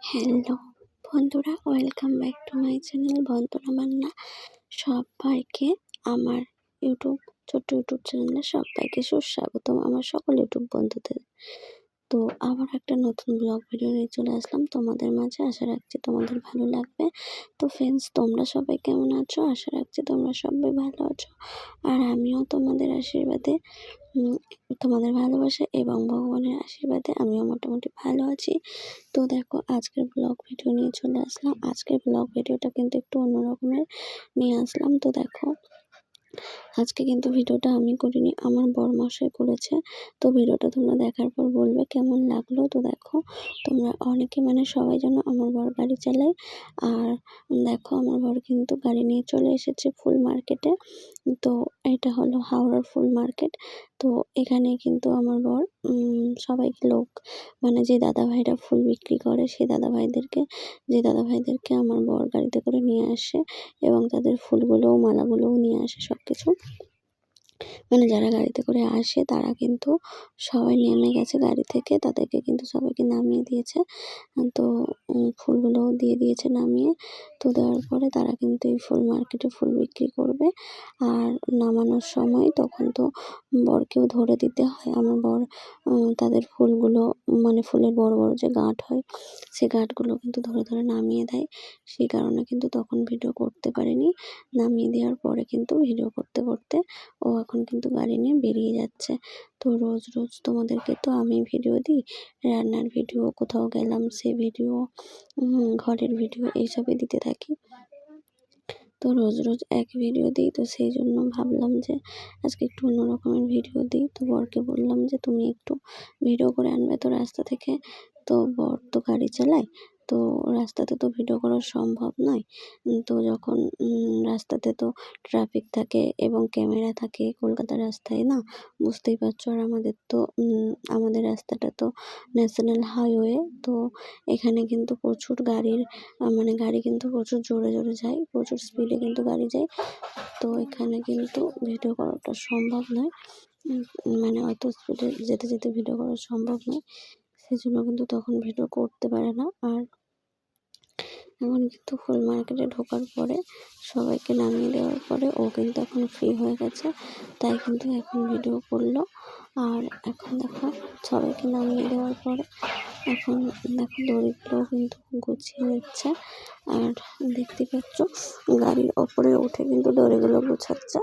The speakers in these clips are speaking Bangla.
হ্যালো বন্ধুরা, welcome back to my channel বন্ধুরা মান্না। সবাইকে আমার ছোট্ট ইউটিউব চ্যানেলে সবাইকে সুস্বাগতম আমার সকল ইউটিউব বন্ধুদের। তো আবার একটা নতুন ব্লগ ভিডিও নিয়ে চলে আসলাম তোমাদের মাঝে। আশা রাখছি তোমাদের ভালো লাগবে। তো ফ্রেন্ডস, তোমরা সবাই কেমন আছো? আশা রাখছি তোমরা সবাই ভালো আছো। আর আমিও তোমাদের আশীর্বাদে, তোমাদের ভালোবাসা এবং ভগবানের আশীর্বাদে আমিও মোটামুটি ভালো আছি। তো দেখো, আজকের ব্লগ ভিডিও নিয়ে চলে আসলাম। আজকের ব্লগ ভিডিওটা কিন্তু একটু অন্য রকমের নিয়ে আসলাম। তো দেখো, আজকে কিন্তু ভিডিওটা আমি করিনি, আমার বরমশাই করেছে। তো ভিডিওটা তোমরা দেখার পর বলবে কেমন লাগলো। তো দেখো, তোমরা অনেকে সবাই জানো আমার বর গাড়ি চালায়। আর দেখো, আমার বর কিন্তু গাড়ি নিয়ে চলে এসেছে ফুল মার্কেটে। তো এটা হলো হাওড়ার ফুল মার্কেট। তো এখানে কিন্তু আমার বর সবাইকে যে দাদাভাইরা ফুল বিক্রি করে সেই দাদাভাইদেরকে আমার বর গাড়িতে করে নিয়ে আসে এবং তাদের ফুলগুলোও মালাগুলোও নিয়ে আসে। সবকিছু যারা গাড়িতে করে আসে তারা কিন্তু সবাই নেমে গেছে গাড়ি থেকে, তাদেরকে কিন্তু সবাইকে নামিয়ে দিয়েছে। তো ফুলগুলোও দিয়ে দিয়েছে নামিয়ে। তো দেওয়ার পরে তারা কিন্তু এই ফুল মার্কেটে ফুল বিক্রি করবে। আর নামানোর সময় তখন তো বরকেও ধরে দিতে হয়। আমার বর তাদের ফুলগুলো ফুলের বড় বড় যে গাঁট হয় সেই গাঁটগুলো কিন্তু ধরে ধরে নামিয়ে দেয়। সেই কারণে কিন্তু তখন ভিডিও করতে পারিনি। নামিয়ে দেওয়ার পরে কিন্তু ভিডিও করতে করতে ও এখন কিন্তু গাড়ি নিয়ে বেরিয়ে যাচ্ছে। তো রোজ রোজ তোমাদেরকে তো আমি ভিডিও দিই, রান্নার ভিডিও, কোথাও গেলাম সে ভিডিও, ঘরের ভিডিও এইসবই দিতে থাকি। তো রোজ রোজ এক ভিডিও দিই, তো সেই জন্য ভাবলাম যে আজকে একটু অন্য রকমের ভিডিও দিই। তো বরকে বললাম যে তুমি একটু ভিডিও করে আনবে তো রাস্তা থেকে। তো বর তো গাড়ি চালায়, তো রাস্তাতে তো ভিডিও করা সম্ভব নয়। তো যখন রাস্তাতে তো ট্রাফিক থাকে এবং ক্যামেরা থাকে, কলকাতার রাস্তায় না, বুঝতেই পারছো। আর আমাদের রাস্তাটা তো ন্যাশনাল হাইওয়ে। তো এখানে কিন্তু প্রচুর গাড়ি কিন্তু প্রচুর জোরে জোরে যায়, প্রচুর স্পিডে কিন্তু গাড়ি যায়। তো এখানে কিন্তু ভিডিও করাটা সম্ভব নয়, অত স্পিডে যেতে যেতে ভিডিও করা সম্ভব নয়। সেজন্য কিন্তু তখন ভিডিও করতে পারে না। আর এখন কিন্তু ফুল মার্কেটে ঢোকার পরে সবাইকে নামিয়ে দেওয়ার পরে ও কিন্তু এখন ফ্রি হয়ে গেছে, তাই কিন্তু এখন ভিডিও করলো। আর এখন দেখো, সবাইকে নামিয়ে দেওয়ার পরে এখন দেখো দড়িগুলোও কিন্তু গুছিয়ে নিচ্ছে। আর দেখতে পাচ্ছ গাড়ির ওপরে উঠে কিন্তু দড়িগুলো গুছাচ্ছে।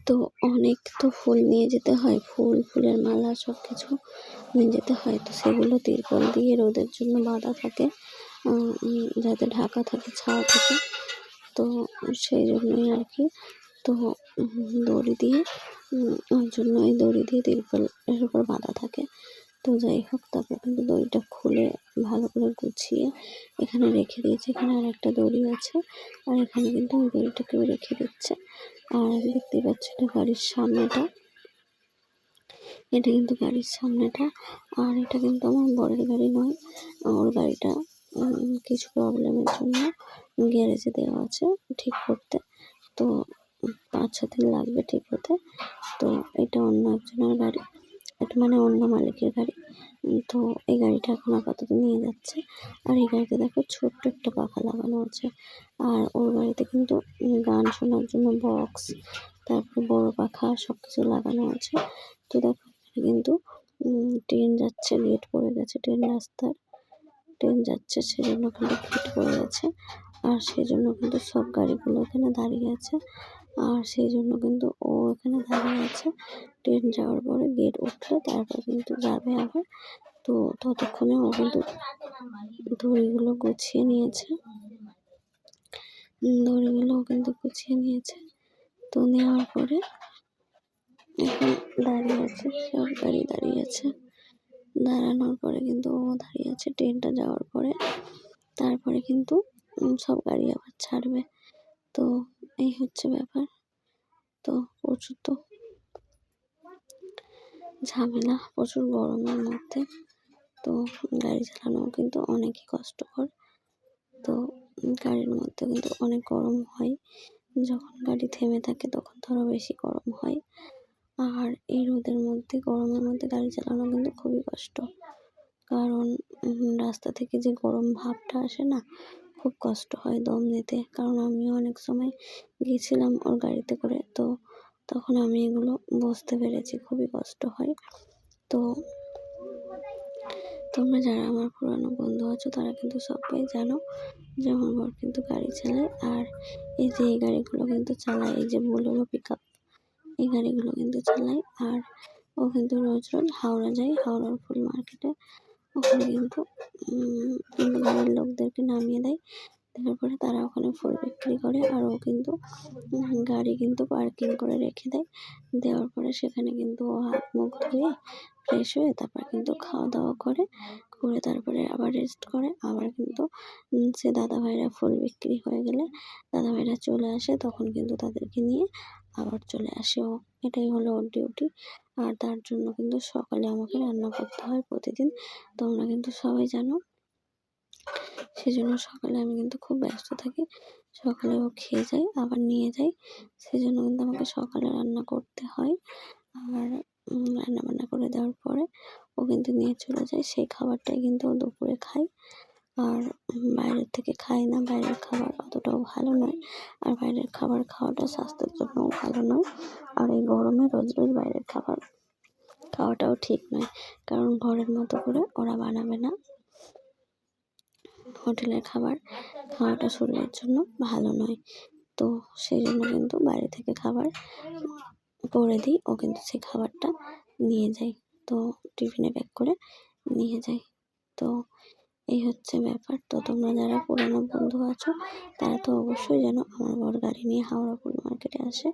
তো অনেক তো ফুল নিয়ে যেতে হয়, ফুলের মালা সব কিছু নিয়ে যেতে হয়। তো সেগুলো তিরপল দিয়ে রোদের জন্য বাঁধা থাকে, যাতে ঢাকা থাকে, ছাওয়া থাকে। তো সেই জন্যই আর কি। তো দড়ি দিয়ে ওর জন্য এই দড়ি দিয়ে তিরপলের উপর বাঁধা থাকে। তো যাই হোক, তারপর কিন্তু দড়িটা খুলে ভালো করে গুছিয়ে এখানে রেখে দিয়েছে। এখানে আর একটা দড়ি আছে, আর এখানে কিন্তু ওই দড়িটাকেও রেখে দিচ্ছে। আর দেখতে পাচ্ছ এটা গাড়ির সামনেটা, আর এটা কিন্তু আমার বরের গাড়ি নয়। ওর গাড়িটা কিছু প্রবলেমের জন্য গ্যারেজে দেওয়া আছে ঠিক করতে। তো 5-6 দিন লাগবে ঠিক হতে। তো এটা অন্য একজনের গাড়ি, এটা অন্য মালিকের গাড়ি। তো এই গাড়িটা এখন আপাতত নিয়ে যাচ্ছে। আর এই গাড়িতে দেখো ছোট্ট একটা পাখা লাগানো আছে। আর ওর গাড়িতে কিন্তু গান শোনার জন্য বক্স, তারপরে বড় পাখা সব কিছু লাগানো আছে। তো দেখো, কিন্তু ট্রেন যাচ্ছে, লেট পড়ে গেছে, ট্রেন যাচ্ছে, সেজন্য কিন্তু লেট পড়ে গেছে। আর সেই জন্য কিন্তু সব গাড়িগুলো এখানে দাঁড়িয়ে আছে। আর সেই জন্য কিন্তু ও এখানে দাঁড়িয়ে আছে। ট্রেন যাওয়ার পরে গেট উঠলে তারপর কিন্তু যাবে আবার। তো ততক্ষণে ও কিন্তু দড়িগুলো গুছিয়ে নিয়েছে। তো নেওয়ার পরে এখন দাঁড়িয়ে আছে, সব গাড়ি দাঁড়িয়ে আছে। দাঁড়ানোর পরে কিন্তু ও দাঁড়িয়ে আছে। ট্রেনটা যাওয়ার পরে তারপরে কিন্তু সব গাড়ি আবার ছাড়বে। তো এই হচ্ছে ব্যাপার। তো প্রচুর তো ঝামেলা, প্রচুর গরমের মধ্যে তো গাড়ি চালানো কিন্তু অনেকই কষ্টকর। তো গাড়ির মধ্যে কিন্তু অনেক গরম হয়, যখন গাড়ি থেমে থাকে তখন তো আরও বেশি গরম হয়। আর এই রোদের মধ্যে, গরমের মধ্যে গাড়ি চালানো কিন্তু খুবই কষ্ট, কারণ রাস্তা থেকে যে গরম ভাবটা আসে না, খুব কষ্ট হয় দম নিতে। কারণ আমিও অনেক সময় গিয়েছিলাম ওর গাড়িতে করে, তো তখন আমি এগুলো বুঝতে পেরেছি, খুবই কষ্ট হয়। তো তোমরা যারা আমার পুরানো বন্ধু আছো তারা কিন্তু সবাই জানো যে আমার বর কিন্তু গাড়ি চালায়, আর এই যে এই গাড়িগুলো কিন্তু চালায়, এই যে বোলেরো পিকআপ, এই গাড়িগুলো কিন্তু চালায়। আর ও কিন্তু রোজ রোজ হাওড়া যায়, হাওড়ার ফুল মার্কেটে। ওখানে কিন্তু বাড়ির লোকদেরকে নামিয়ে দেয়, দেওয়ার পরে তারা ওখানে ফুল বিক্রি করে। আর ও কিন্তু গাড়ি কিন্তু পার্কিং করে রেখে দেয়। দেওয়ার পরে সেখানে কিন্তু ও হাত মুখ ধুয়ে ফ্রেশ হয়ে তারপর কিন্তু খাওয়া দাওয়া করে, তারপরে আবার রেস্ট করে। আবার কিন্তু সে দাদাভাইরা ফুল বিক্রি হয়ে গেলে দাদাভাইরা চলে আসে, তখন কিন্তু তাদেরকে নিয়ে আবার চলে আসে ও। এটাই হলো ওর ডিউটি। আর তার জন্য কিন্তু সকালে আমাকে রান্না করতে হয় প্রতিদিন, তোমরা কিন্তু সবাই জানো। সেজন্য সকালে আমি কিন্তু খুব ব্যস্ত থাকি। সকালে ও খেয়ে যায় আবার নিয়ে যায়, সেজন্য কিন্তু আমাকে সকালে রান্না করতে হয়। আর রান্নাবান্না করে দেওয়ার পরে ও কিন্তু নিয়ে চলে যায়, সেই খাবারটাই কিন্তু ও দুপুরে খায়। আর বাইরের থেকে খায় না, বাইরের খাবার অতটাও ভালো নয়। আর বাইরের খাবার খাওয়াটা স্বাস্থ্যের জন্যও ভালো নয়। আর এই গরমে রোজ রোজ বাইরের খাবার খাওয়াটাও ঠিক নয়, কারণ ঘরের মতো করে ওরা বানাবে না। হোটেলের খাবার খাওয়াটা শরীরের জন্য ভালো নয়। তো সেই জন্য কিন্তু বাইরে থেকে খাবার করে দিই, ও কিন্তু সেই খাবারটা নিয়ে যায়, তো টিফিনে প্যাক করে নিয়ে যায়। তো এই হচ্ছে ব্যাপার। তো তোমরা যারা পুরানো বন্ধু আছো তারা তো অবশ্যই জানো আমার বর গাড়ি নিয়ে হাওড়া ফুল মার্কেটে আসে,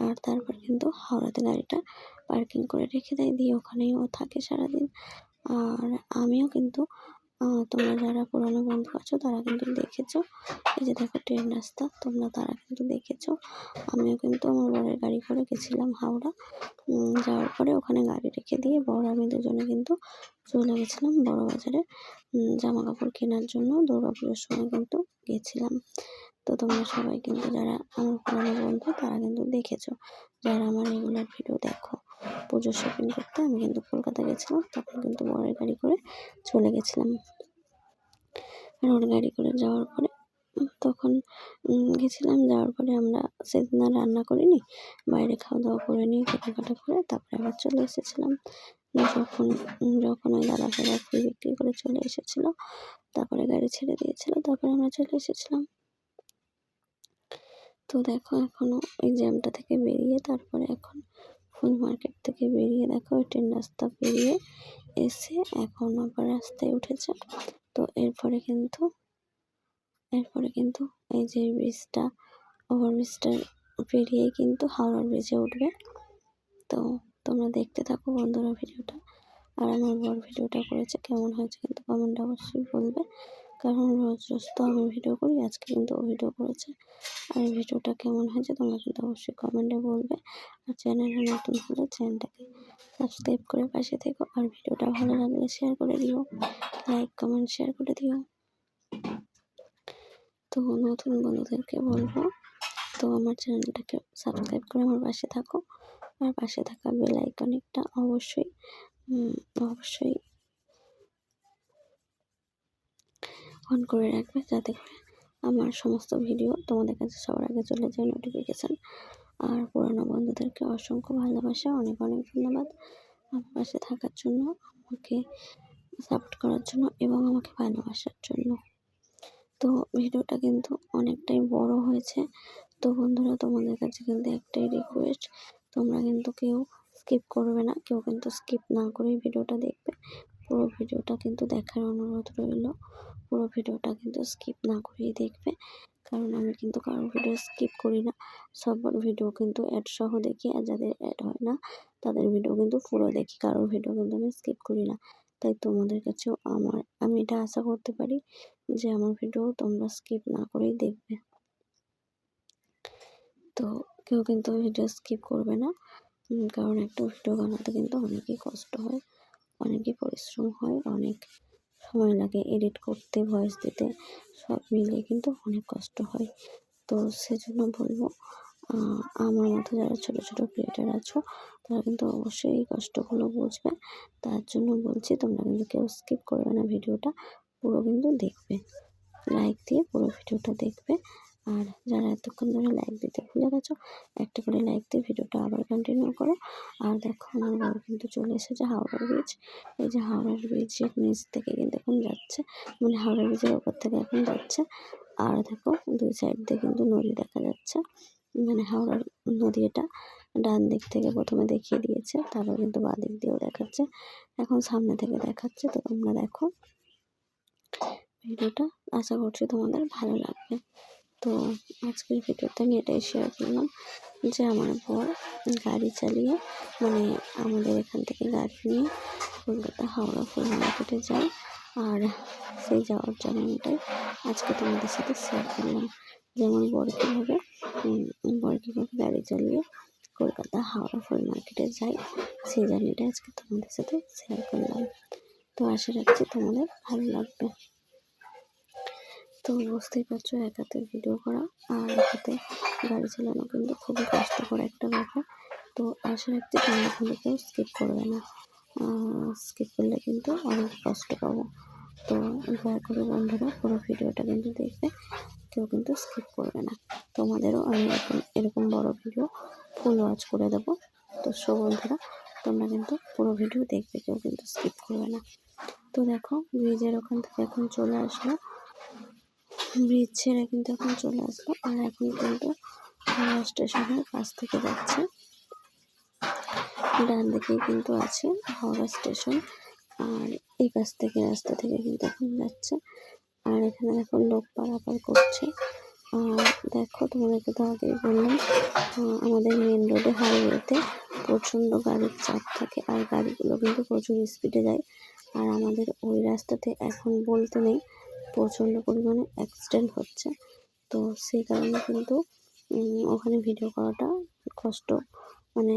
আর তারপর কিন্তু হাওড়াতে গাড়িটা পার্কিং করে রেখে দেয়, দিয়ে ওখানেই ও থাকে সারাদিন। আর আমিও কিন্তু তোমরা যারা পুরানো বন্ধু আছো তারা কিন্তু দেখেছো, এই যে দেখো ট্রেন রাস্তা, তারা কিন্তু দেখেছো। আমিও কিন্তু আমার বরের গাড়ি করে গেছিলাম হাওড়া। যাওয়ার পরে ওখানে গাড়ি রেখে দিয়ে বর আমি দুজনে কিন্তু চলে গেছিলাম বড় বাজারে জামা কাপড় কেনার জন্য। দুর্গাপুজোর সময় কিন্তু গেছিলাম। তো তোমরা সবাই কিন্তু যারা আমার পুরানো বন্ধু তারা কিন্তু দেখেছো, যারা আমার রেগুলার ভিডিও দেখো। পুজোর শপিং করতে আমি কিন্তু কলকাতা গেছিলাম, তখন কিন্তু বরের গাড়ি করে চলে গেছিলাম। আর ওর গাড়ি করে যাওয়ার পরে তখন গেছিলাম, যাওয়ার পরে আমরা সেদিন আর রান্না করিনি, বাইরে খাওয়া দাওয়া করে নিয়ে কেনাকাটা করে তারপরে আবার চলে এসেছিলাম। যখন ওই দাদাভাইরা ফুল বিক্রি করে চলে এসেছিলো, তারপরে গাড়ি ছেড়ে দিয়েছিল, তারপরে আমরা চলে এসেছিলাম। তো দেখো এখনো ওই জ্যামটা থেকে বেরিয়ে, তারপরে এখন ফুল মার্কেট থেকে বেরিয়ে দেখো ওই ট্রেন রাস্তা পেরিয়ে এসে এখন আবার রাস্তায় উঠেছে। তো এরপরে কিন্তু এই যে ব্রিজটা, ওভারব্রিজটা পেরিয়েই কিন্তু হাওড়ার ব্রিজে উঠবে। তো তোমরা দেখতে থাকো বন্ধুরা ভিডিওটা। আর আমার বর ভিডিওটা করেছে, কেমন হয়েছে কিন্তু কমেন্টে অবশ্যই বলবে, কারণ রোজ রোজ তো আমি ভিডিও করি, আজকে কিন্তু ও ভিডিও করেছে। আর এই ভিডিওটা কেমন হয়েছে তোমরা কিন্তু অবশ্যই কমেন্টে বলবে। আর চ্যানেলে নতুন হলে চ্যানেলটাকে সাবস্ক্রাইব করে পাশে থেকো, আর ভিডিওটা ভালো লাগলে শেয়ার করে দিও, লাইক কমেন্ট শেয়ার করে দিও। তো নতুন বন্ধুদেরকে বলবো, তো আমার চ্যানেলটাকে সাবস্ক্রাইব করে আমার পাশে থাকো, আর পাশে থাকা বেল আইকনটা অবশ্যই অন করে রাখবে, যাতে করে আমার সমস্ত ভিডিও তোমাদের কাছে সবার আগে চলে যায় নোটিফিকেশান। আর পুরানো বন্ধুদেরকে অসংখ্য ভালোবাসা, অনেক অনেক ধন্যবাদ আমার পাশে থাকার জন্য, আমাকে সাপোর্ট করার জন্য এবং আমাকে ভালোবাসার জন্য। তো ভিডিওটা কিন্তু অনেকটাই বড় হয়েছে। তো বন্ধুরা তোমাদের কাছে কিন্তু একটাই রিকোয়েস্ট, তোমরা কিন্তু কেউ স্কিপ করবে না, কেউ কিন্তু স্কিপ না করেই ভিডিওটা দেখবে। পুরো ভিডিওটা কিন্তু দেখার অনুরোধ রইল, পুরো ভিডিওটা কিন্তু স্কিপ না করেই দেখবে, কারণ আমি কিন্তু কারোর ভিডিও স্কিপ করি না, সবার ভিডিও কিন্তু অ্যাড সহ দেখি। আর যাদের অ্যাড হয় না তাদের ভিডিও কিন্তু পুরো দেখি, কারোর ভিডিও কিন্তু আমি স্কিপ করি না। তাই তোমাদের কাছেও আমি এটা আশা করতে পারি যে আমার ভিডিও তোমরা স্কিপ না করেই দেখবে। তো কেউ কিন্তু ভিডিও স্কিপ করবে না, কারণ একটা ভিডিও বানাতে কিন্তু অনেকই কষ্ট হয়, অনেকই পরিশ্রম হয়, অনেক সময় লাগে এডিট করতে, ভয়েস দিতে, সব মিলিয়ে কিন্তু অনেক কষ্ট হয়। তো সেজন্য বলবো আমার মতো যারা ছোট ছোট ক্রিয়েটার আছো তারা কিন্তু অবশ্যই এই কষ্টগুলো বুঝবে। তার জন্য বলছি তোমরা কিন্তু কেউ স্কিপ করবে না, ভিডিওটা পুরো কিন্তু দেখবে, লাইক দিয়ে পুরো ভিডিওটা দেখবে। আর যারা এতক্ষণ ধরে লাইক দিতে ভুলে গেছো, একটা করে লাইক দিয়ে ভিডিওটা আবার কন্টিনিউ করো। আর দেখো আমার বর কিন্তু চলে এসেছে হাওড়ার ব্রিজ। এই যে হাওড়ার ব্রিজের নিচ থেকে কিন্তু এখন যাচ্ছে, মানে হাওড়া ব্রিজের ওপর থেকে এখন যাচ্ছে। আর দেখো দুই সাইড দিয়ে কিন্তু নদী দেখা যাচ্ছে, মানে হাওড়ার নদী এটা ডান দিক থেকে প্রথমে দেখিয়ে দিয়েছে, তারপর কিন্তু বাঁ দিক দিয়েও দেখাচ্ছে, এখন সামনে থেকে দেখাচ্ছে। তো তোমরা দেখো ভিডিওটা, আশা করছি তোমাদের ভালো লাগবে। তো আজকের ভিডিওতে আমি এটাই শেয়ার করলাম যে আমার বর গাড়ি চালিয়ে, মানে আমাদের এখান থেকে গাড়ি নিয়ে কলকাতা হাওড়া ফুল মার্কেটে যায়। আর সেই যাওয়ার জার্নিটাই আজকে তোমাদের সাথে শেয়ার করলাম, যে আমার বর কীভাবে গাড়ি চালিয়ে কলকাতা হাওড়া ফুল মার্কেটে যায়, সেই জার্নিটা আজকে তোমাদের সাথে শেয়ার করলাম। তো আশা রাখছি তোমাদের ভালো লাগবে। তো বুঝতেই পারছো এক হাতে ভিডিও করা আর এক হাতে গাড়ি চালানো কিন্তু খুবই কষ্টকর একটা ব্যাপার। তো আশা রাখছি তোমরা কিন্তু কেউ স্কিপ করবে না, স্কিপ করলে কিন্তু অনেক কষ্ট পাবো। তো দয়া করে বন্ধুরা পুরো ভিডিওটা কিন্তু দেখবে, কেউ কিন্তু স্কিপ করবে না। তোমাদেরও আমি এরকম বড় ভিডিও ফুল ওয়াচ করে দেবো। তো বন্ধুরা তোমরা কিন্তু পুরো ভিডিও দেখবে, কেউ কিন্তু স্কিপ করবে না। তো দেখো ব্রিজের ওখান থেকে এখন চলে আসলো, ব্রিজ ছেড়ে কিন্তু এখন চলে আসলো। আর এখন কিন্তু হাওড়া স্টেশনের কাছ থেকে যাচ্ছে, ডান দিকেই কিন্তু আছে হাওড়া স্টেশন। আর এই কাছ থেকে রাস্তা থেকে কিন্তু এখন যাচ্ছে। আর এখানে দেখো লোক পারাপার করছে। আর দেখো তোমাদেরকে তো আগেই বললাম, আমাদের মেন রোডে হাইওয়েতে প্রচণ্ড গাড়ির চাপ থাকে, আর গাড়িগুলো কিন্তু প্রচুর স্পিডে যায়। আর আমাদের ওই রাস্তাতে এখন বলতে নেই, প্রচণ্ড পরিমাণে অ্যাক্সিডেন্ট হচ্ছে। তো সেই কারণে কিন্তু ওখানে ভিডিও করাটা কষ্ট, মানে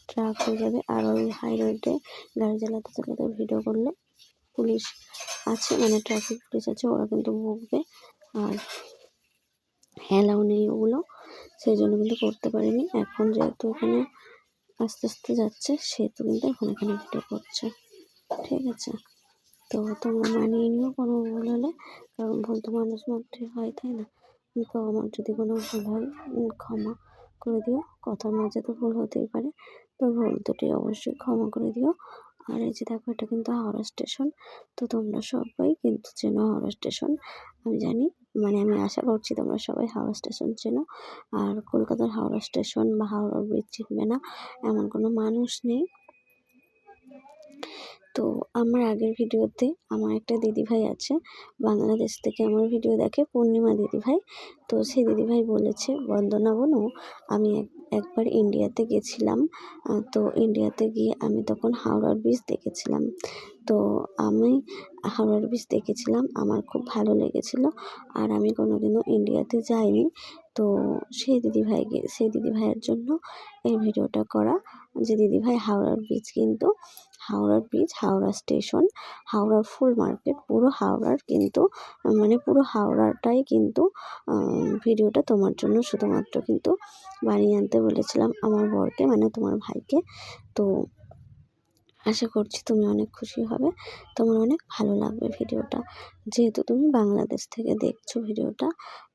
ট্রাক হয়ে যাবে। আর ওই হাই রোডে গাড়ি চালাতে চালাতে ভিডিও করলে পুলিশ আছে, মানে ট্রাফিক পুলিশ আছে, ওরা কিন্তু বকবে। আর অ্যালাউ নেই ওগুলো, সেই জন্য কিন্তু করতে পারিনি। এখন যেহেতু এখানে আস্তে আস্তে যাচ্ছে, সেহেতু কিন্তু এখন এখানে ভিডিও করছে, ঠিক আছে। তো তোমরা মানিয়ে নিও কোনো ভুল হলে, কারণ ভুল তো মানুষ মাত্রই হয়, তাই না? তো আমার যদি কোনো ভুল হয় ক্ষমা করে দিও, কথার মাঝে তো ভুল হতেই পারে, তো ভুল দুটি অবশ্যই ক্ষমা করে দিও। আর এই যে দেখো এটা কিন্তু হাওড়া স্টেশন। তো তোমরা সবাই কিন্তু চেনো হাওড়া স্টেশন, আমি জানি, মানে আমি আশা করছি তোমরা সবাই হাওড়া স্টেশন চেনো। আর কলকাতার হাওড়া স্টেশন বা হাওড়া ব্রিজ চিনবে না এমন কোনো মানুষ নেই। তো আমার আগের ভিডিওতে আমার একটা দিদিভাই আছে, বাংলাদেশ থেকে আমার ভিডিও দেখে, পূর্ণিমা দিদিভাই। তো সেই দিদিভাই বলেছে, বন্দনা বোনু, আমি একবার ইন্ডিয়াতে গেছিলাম। তো ইন্ডিয়াতে গিয়ে আমি তখন হাওড়ার ব্রিজ দেখেছিলাম। তো আমি হাওড়ার ব্রিজ দেখেছিলাম, আমার খুব ভালো লেগেছিল। আর আমি কোনোদিনও ইন্ডিয়াতে যাইনি। তো সেই দিদিভাইয়ের জন্য এই ভিডিওটা করা, যে দিদিভাই হাওড়ার ব্রিজ কিন্তু, হাওড়ার ব্রিজ, হাওড়া স্টেশন, হাওড়ার ফুল মার্কেট, পুরো হাওড়ার কিন্তু, মানে পুরো হাওড়াটাই কিন্তু ভিডিওটা তোমার জন্য শুধুমাত্র কিন্তু বানিয়ে আনতে বলেছিলাম আমার বরকে, মানে তোমার ভাইকে। তো আশা করছি তুমি অনেক খুশি হবে, তোমার অনেক ভালো লাগবে ভিডিওটা। যেহেতু তুমি বাংলাদেশ থেকে দেখছো ভিডিওটা,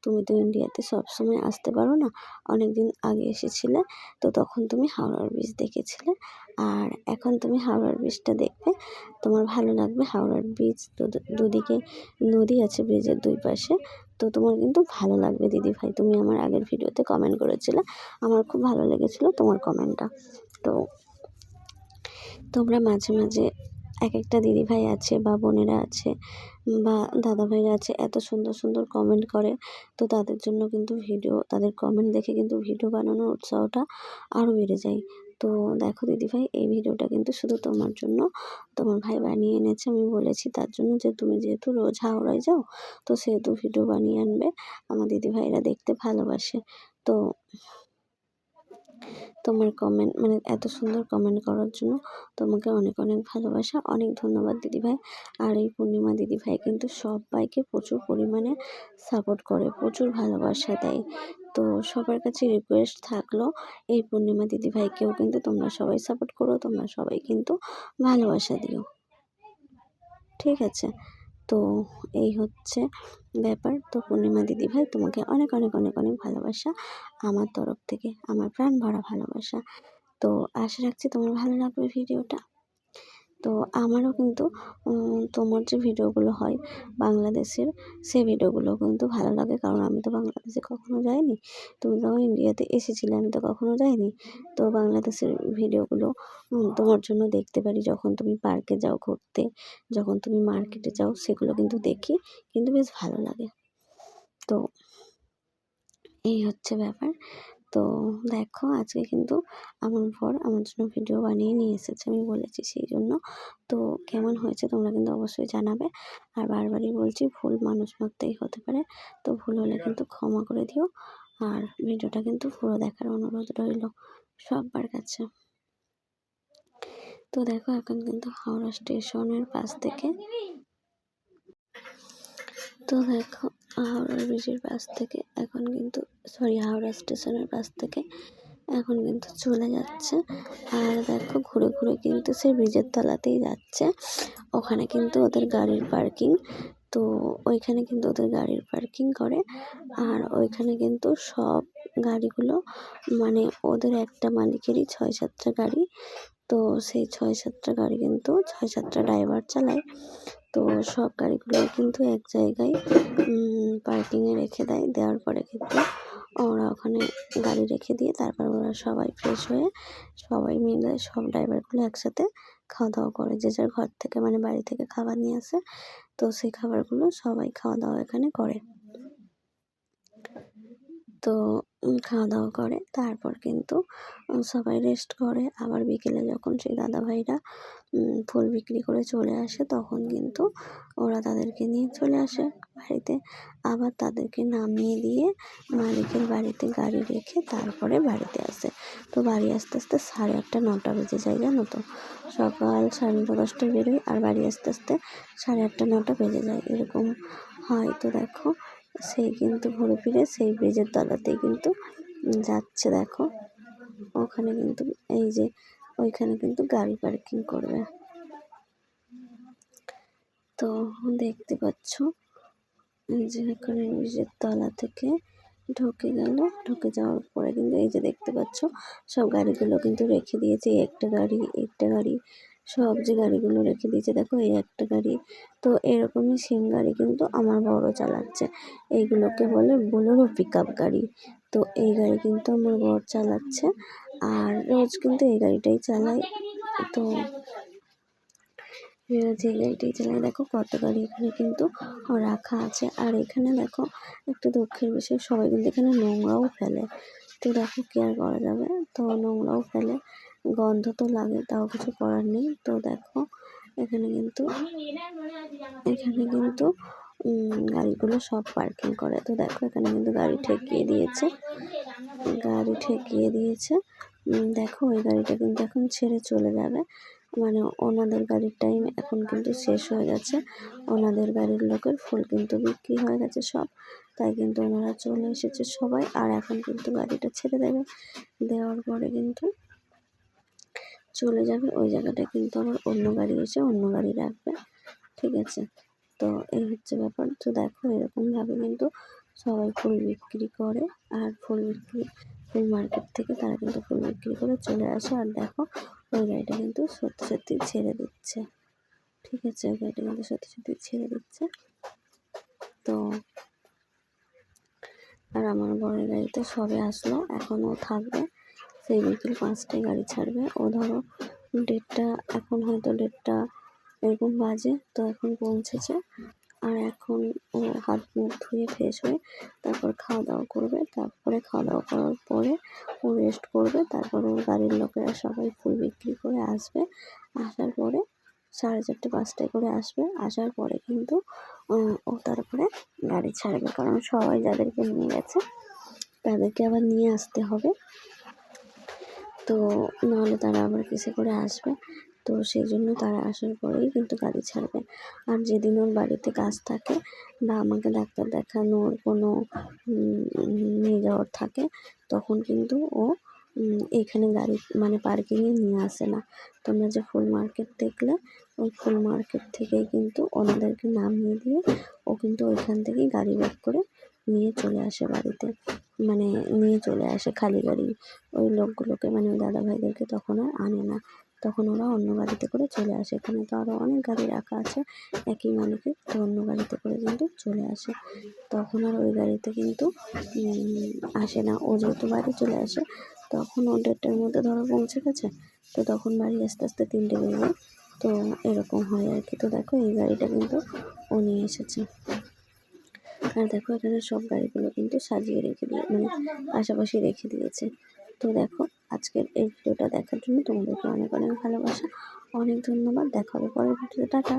তুমি তো ইন্ডিয়াতে সবসময় আসতে পারো না, অনেক দিন আগে এসেছিলে, তো তখন তুমি হাওড়ার ব্রিজ দেখেছিলে। আর এখন তুমি হাওড়ার ব্রিজটা দেখবে, তোমার ভালো লাগবে। হাওড়ার ব্রিজ তো দুদিকে নদী আছে ব্রিজের দুই পাশে, তো তোমার কিন্তু ভালো লাগবে। দিদিভাই তুমি আমার আগের ভিডিওতে কমেন্ট করেছিলে, আমার খুব ভালো লেগেছিলো তোমার কমেন্টটা। তো তোমরা মাঝে মাঝে এক একটা দিদিভাই আছে বা বোনেরা আছে বা দাদাভাইরা আছে, এত সুন্দর সুন্দর কমেন্ট করে। তো তাদের জন্য কিন্তু তাদের কমেন্ট দেখে কিন্তু ভিডিও বানানোর উৎসাহটা আরও বেড়ে যায়। তো দেখো দিদিভাই, এই ভিডিওটা কিন্তু শুধু তোমার জন্য তোমার ভাই বানিয়ে এনেছে। আমি বলেছি তার জন্য, যে তুমি যেহেতু রোজ হাওড়ায় যাও, তো সেহেতু ভিডিও বানিয়ে আনবে, আমার দিদিভাইরা দেখতে ভালোবাসে। তো তোমার কমেন্ট মানে এত সুন্দর কমেন্ট করার জন্য তোমাকে অনেক অনেক ভালোবাসা, অনেক ধন্যবাদ দিদিভাই। আর এই পূর্ণিমা দিদিভাই কিন্তু সবাইকে প্রচুর পরিমাণে সাপোর্ট করে, প্রচুর ভালোবাসা দেয়। তো সবার কাছে রিকোয়েস্ট থাকলো এই পূর্ণিমা দিদিভাইকেও কিন্তু তোমরা সবাই সাপোর্ট করো, তোমরা সবাই কিন্তু ভালোবাসা দিও, ঠিক আছে? তো এই হচ্ছে ব্যাপার। তো পূর্ণিমা দিদিভাই তোমাকে অনেক অনেক অনেক অনেক ভালোবাসা আমার তরফ থেকে, আমার প্রাণ ভরা ভালোবাসা। তো আশা রাখছি তোমার ভালো লাগবে ভিডিওটা। তো আমারও কিন্তু তোমার যে ভিডিওগুলো হয় বাংলাদেশের, সেই ভিডিওগুলো কিন্তু ভালো লাগে, কারণ আমি তো বাংলাদেশে কখনো যাইনি। তুমি যখন ইন্ডিয়াতে এসেছিলে আমি তো কখনো যাইনি। তো বাংলাদেশের ভিডিওগুলো তোমার জন্য দেখতে পারি, যখন তুমি পার্কে যাও ঘুরতে, যখন তুমি মার্কেটে যাও, সেগুলো কিন্তু দেখি, কিন্তু বেশ ভালো লাগে। তো এই হচ্ছে ব্যাপার। তো দেখো আজকে কিন্তু আমার বর আমার জন্য ভিডিও বানিয়ে নিয়ে এসেছে, আমি বলেছি সেই জন্য। তো কেমন হয়েছে তোমরা কিন্তু অবশ্যই জানাবে। আর বারবারই বলছি, ভুল মানুষ মাত্রই হতে পারে, তো ভুল হলে কিন্তু ক্ষমা করে দিও। আর ভিডিওটা কিন্তু পুরো দেখার অনুরোধ রইল সবার কাছে। তো দেখো এখন কিন্তু হাওড়া স্টেশনের পাশ থেকে, তো দেখো হাওড়া ব্রিজের পাশ থেকে এখন কিন্তু হাওড়া স্টেশনের পাশ থেকে এখন কিন্তু চলে যাচ্ছে। আর দেখো ঘুরে ঘুরে কিন্তু সেই ব্রিজের তলাতেই যাচ্ছে, ওখানে কিন্তু ওদের গাড়ির পার্কিং। তো ওইখানে কিন্তু ওদের গাড়ির পার্কিং করে। আর ওইখানে কিন্তু সব গাড়িগুলো মানে ওদের একটা মালিকেরই 6-7টা গাড়ি। তো সেই 6-7টা গাড়ি কিন্তু 6-7টা ড্রাইভার চালায়। তো সব গাড়িগুলো কিন্তু এক জায়গায় পার্কিংয়ে রেখে দেয়, দেওয়ার পরে কিন্তু ওরা ওখানে গাড়ি রেখে দিয়ে তারপর ওরা সবাই ফ্রেশ হয়ে সবাই মিলে সব ড্রাইভারগুলো একসাথে খাওয়া দাওয়া করে, যে যার ঘর থেকে মানে বাড়ি থেকে খাবার নিয়ে আসে। তো সেই খাবারগুলো সবাই খাওয়া দাওয়া এখানে করে। তো খাওয়া দাওয়া করে তারপর কিন্তু সবাই রেস্ট করে। আবার বিকেলে যখন সেই দাদাভাইরা ফুল বিক্রি করে চলে আসে, তখন কিন্তু ওরা তাদেরকে নিয়ে চলে আসে বাড়িতে। আবার তাদেরকে নামিয়ে দিয়ে মালিকের বাড়িতে গাড়ি রেখে তারপরে বাড়িতে আসে। তো বাড়ি আসতে আসতে 8:30-9টা বেজে যায়, জানো তো। সকাল 9:30-10টায় বেরোয় আর বাড়ি আসতে আসতে 8:30-9টা বেজে যায়, এরকম হয়। তো দেখো সেই কিন্তু ঘুরে ফিরে সেই ব্রিজের তলাতেই কিন্তু যাচ্ছে। দেখো ওখানে কিন্তু এই যে ওইখানে কিন্তু গাড়ি পার্কিং করবে। তো দেখতে পাচ্ছ এই যে এখানে ব্রিজের তলা থেকে ঢুকে গেল, ঢুকে যাওয়ার পরে কিন্তু এই যে দেখতে পাচ্ছ সব গাড়িগুলো কিন্তু রেখে দিয়েছে, একটা গাড়ি সব যে গাড়িগুলো রেখে দিয়েছে। দেখো এই একটা গাড়ি। তো এরকমই সেম গাড়ি কিন্তু আমার বড় চালাচ্ছে, এইগুলোকে বলে বোলেরো পিকআপ গাড়ি। তো এই গাড়ি কিন্তু আমার বর চালাচ্ছে, আর রোজ কিন্তু এই গাড়িটাই চালায়। তো যে গাড়িটাই চালায়। দেখো কত গাড়ি এখানে কিন্তু রাখা আছে। আর এখানে দেখো একটা দুঃখের বিষয়, সবাই কিন্তু এখানে নোংরাও ফেলে। তো দেখো কি আর করা যাবে, তো নোংরাও ফেলে, গন্ধ তো লাগে, তাও কিছু করার নেই। তো দেখো এখানে কিন্তু গাড়িগুলো সব পার্কিং করে। তো দেখো এখানে কিন্তু গাড়ি ঠেকিয়ে দিয়েছে। দেখো ওই গাড়িটা কিন্তু এখন ছেড়ে চলে যাবে, মানে ওনাদের গাড়ির টাইম এখন কিন্তু শেষ হয়ে গেছে, ওনাদের গাড়ির লোকের ফুল কিন্তু বিক্রি হয়ে গেছে সব, তাই কিন্তু ওনারা চলে এসেছে সবাই। আর এখন কিন্তু গাড়িটা ছেড়ে দেবে, দেওয়ার পরে কিন্তু চলে যাবে ওই জায়গাটায়, কিন্তু আবার অন্য গাড়ি এসে অন্য গাড়ি রাখবে, ঠিক আছে? তো এই হচ্ছে ব্যাপার। তো দেখো এরকমভাবে কিন্তু সবাই ফুল বিক্রি করে, আর ফুল মার্কেট থেকে তারা কিন্তু ফুল বিক্রি করে চলে আসে। আর দেখো ওই গাড়িটা কিন্তু সত্যি সত্যি ছেড়ে দিচ্ছে, ঠিক আছে? ওই গাড়িটা কিন্তু সত্যি সত্যি ছেড়ে দিচ্ছে। তো আর আমার বরের গাড়িতে সবে আসলো, এখনও থাকবে, সেই বিকেল 5টায় গাড়ি ছাড়বে। ও ধরো 1:30, এখন হয়তো 1:30 এরকম বাজে, তো এখন পৌঁছেছে। আর এখন ও হাত মুখ ধুয়ে ফ্রেশ হয়ে তারপর খাওয়া দাওয়া করবে। তারপরে খাওয়া দাওয়া করার পরে ও রেস্ট করবে। তারপর ওর গাড়ির লোকেরা সবাই ফুল বিক্রি করে আসবে। আসার পরে 4:30-5টায় করে আসবে। আসার পরে কিন্তু ও তারপরে গাড়ি ছাড়বে, কারণ সবাই যাদেরকে নিয়ে গেছে তাদেরকে আবার নিয়ে আসতে হবে। তো নাহলে তারা আবার কিসে করে আসবে। তো সেই জন্য তারা আসার পরেই কিন্তু গাড়ি ছাড়বে। আর যেদিন ওর বাড়িতে কাজ থাকে বা আমাকে ডাক্তার দেখানোর কোনো নিয়ে যাওয়ার থাকে, তখন কিন্তু ও এইখানে গাড়ি মানে পার্কিংয়ে নিয়ে আসে না। তোমরা যে ফুল মার্কেট দেখলে, ওই ফুল মার্কেট থেকেই কিন্তু ওনাদেরকে নামিয়ে দিয়ে ও কিন্তু ওইখান থেকেই গাড়ি ব্যাক করে নিয়ে চলে আসে বাড়িতে, মানে নিয়ে চলে আসে খালি গাড়ি। ওই লোকগুলোকে মানে ওই দাদাভাইদেরকে তখন আর আনে না, তখন ওরা অন্য গাড়িতে করে চলে আসে। এখানে তো আরও অনেক গাড়ি রাখা আছে একই মালিকের, তো অন্য গাড়িতে করে কিন্তু চলে আসে। তখন আর ওই গাড়িতে কিন্তু আসে না। ও যেহেতু বাড়ি চলে আসে, তখন ও 1:30টার মধ্যে ধরো পৌঁছে গেছে, তো তখন বাড়ি আসতে আসতে 3টে বেজে যায়। তো এরকম হয় আর কি। তো দেখো এই গাড়িটা কিন্তু ও নিয়ে এসেছে। আর দেখো এখানে সব গাড়িগুলো কিন্তু সাজিয়ে রেখে দিয়ে মানে পাশাপাশি রেখে দিয়েছে। তো দেখো আজকের এই ভিডিওটা দেখার জন্য তোমাদেরকে অনেক অনেক ভালোবাসা, অনেক ধন্যবাদ। দেখা হবে পরের ভিডিওতে। টাটা।